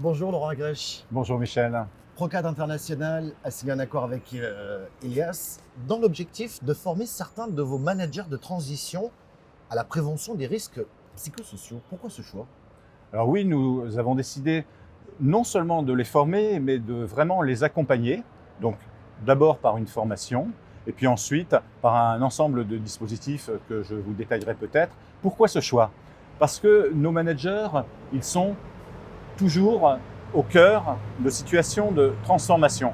Bonjour Laurent Agrèche. Bonjour Michel. Procad International a signé un accord avec Elias dans l'objectif de former certains de vos managers de transition à la prévention des risques psychosociaux. Pourquoi ce choix? Alors oui, nous avons décidé non seulement de les former, mais de vraiment les accompagner. Donc d'abord par une formation, et puis ensuite par un ensemble de dispositifs que je vous détaillerai peut-être. Pourquoi ce choix? Parce que nos managers, ils sont toujours au cœur de situations de transformation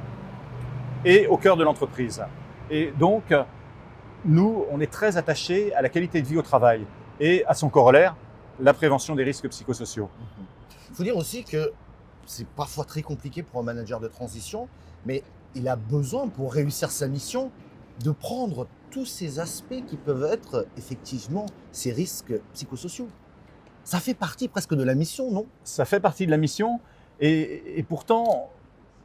et au cœur de l'entreprise. Et donc, nous, on est très attachés à la qualité de vie au travail et à son corollaire, la prévention des risques psychosociaux. Il faut dire aussi que c'est parfois très compliqué pour un manager de transition, mais il a besoin pour réussir sa mission de prendre tous ces aspects qui peuvent être effectivement ces risques psychosociaux. Ça fait partie presque de la mission, non? Ça fait partie de la mission et pourtant,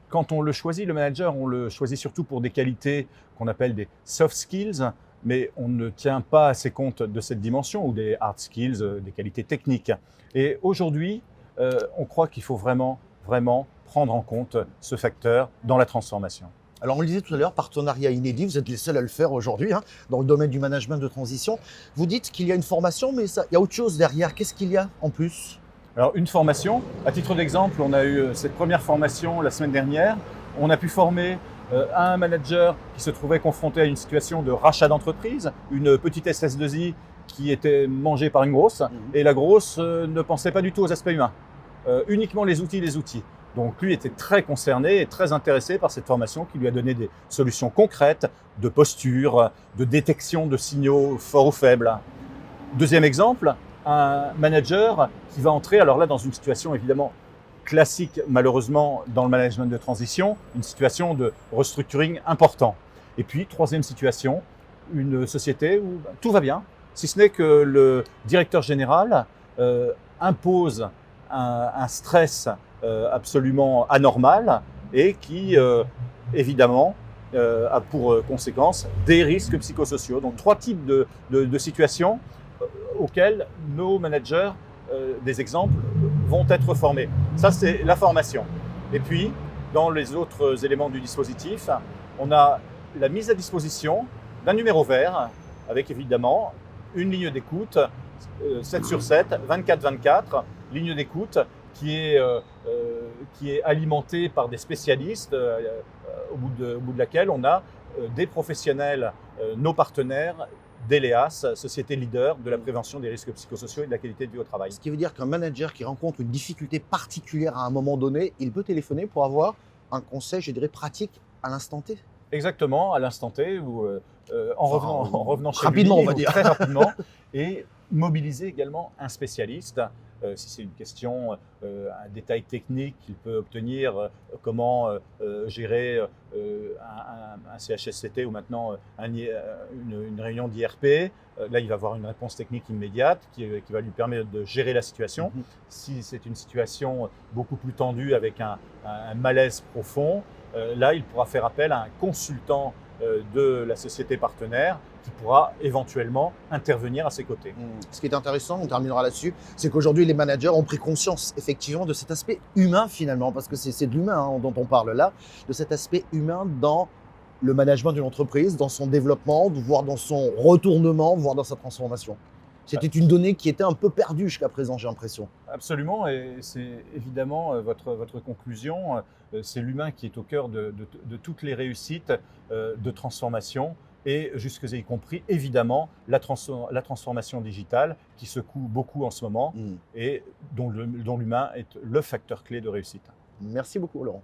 quand on le choisit, le manager, on le choisit surtout pour des qualités qu'on appelle des soft skills, mais on ne tient pas assez compte de cette dimension ou des hard skills, des qualités techniques. Et aujourd'hui, on croit qu'il faut vraiment prendre en compte ce facteur dans la transformation. Alors on le disait tout à l'heure, partenariat inédit, vous êtes les seuls à le faire aujourd'hui dans le domaine du management de transition. Vous dites qu'il y a une formation, mais il y a autre chose derrière. Qu'est-ce qu'il y a en plus? Alors une formation, à titre d'exemple, on a eu cette première formation la semaine dernière. On a pu former un manager qui se trouvait confronté à une situation de rachat d'entreprise, une petite SS2I qui était mangée par une grosse, et la grosse ne pensait pas du tout aux aspects humains, uniquement les outils. Donc lui était très concerné et très intéressé par cette formation qui lui a donné des solutions concrètes de posture, de détection de signaux forts ou faibles. Deuxième exemple, un manager qui va entrer, alors là dans une situation évidemment classique malheureusement dans le management de transition, une situation de restructuring important. Et puis troisième situation, une société où tout va bien, si ce n'est que le directeur général impose un stress absolument anormal et qui évidemment a pour conséquence des risques psychosociaux. Donc trois types de situations auxquelles nos managers, des exemples, vont être formés. Ça, c'est la formation. Et puis, dans les autres éléments du dispositif, on a la mise à disposition d'un numéro vert avec évidemment une ligne d'écoute 7 sur 7, 24/24, ligne d'écoute qui est alimentée par des spécialistes au bout de laquelle on a des professionnels, nos partenaires, d'Elias, société leader de la prévention des risques psychosociaux et de la qualité de vie au travail. Ce qui veut dire qu'un manager qui rencontre une difficulté particulière à un moment donné, il peut téléphoner pour avoir un conseil, je dirais, pratique à l'instant T. Exactement, à l'instant T ou en revenant chez rapidement, lui, on va ou dire. très rapidement, et mobiliser également un spécialiste. Si c'est une question, un détail technique qu'il peut obtenir, comment gérer un CHSCT ou maintenant une réunion d'IRP, là il va avoir une réponse technique immédiate qui va lui permettre de gérer la situation. Si c'est une situation beaucoup plus tendue avec un malaise profond, là il pourra faire appel à un consultant de la société partenaire qui pourra éventuellement intervenir à ses côtés. Ce qui est intéressant, on terminera là-dessus, c'est qu'aujourd'hui les managers ont pris conscience effectivement de cet aspect humain finalement, parce que c'est de l'humain dont on parle là, de cet aspect humain dans le management d'une entreprise, dans son développement, voire dans son retournement, voire dans sa transformation. C'était une donnée qui était un peu perdue jusqu'à présent, j'ai l'impression. Absolument, et c'est évidemment votre conclusion, c'est l'humain qui est au cœur de toutes les réussites de transformation, et jusque y compris évidemment la transformation digitale qui secoue beaucoup en ce moment et dont l'humain est le facteur clé de réussite. Merci beaucoup Laurent.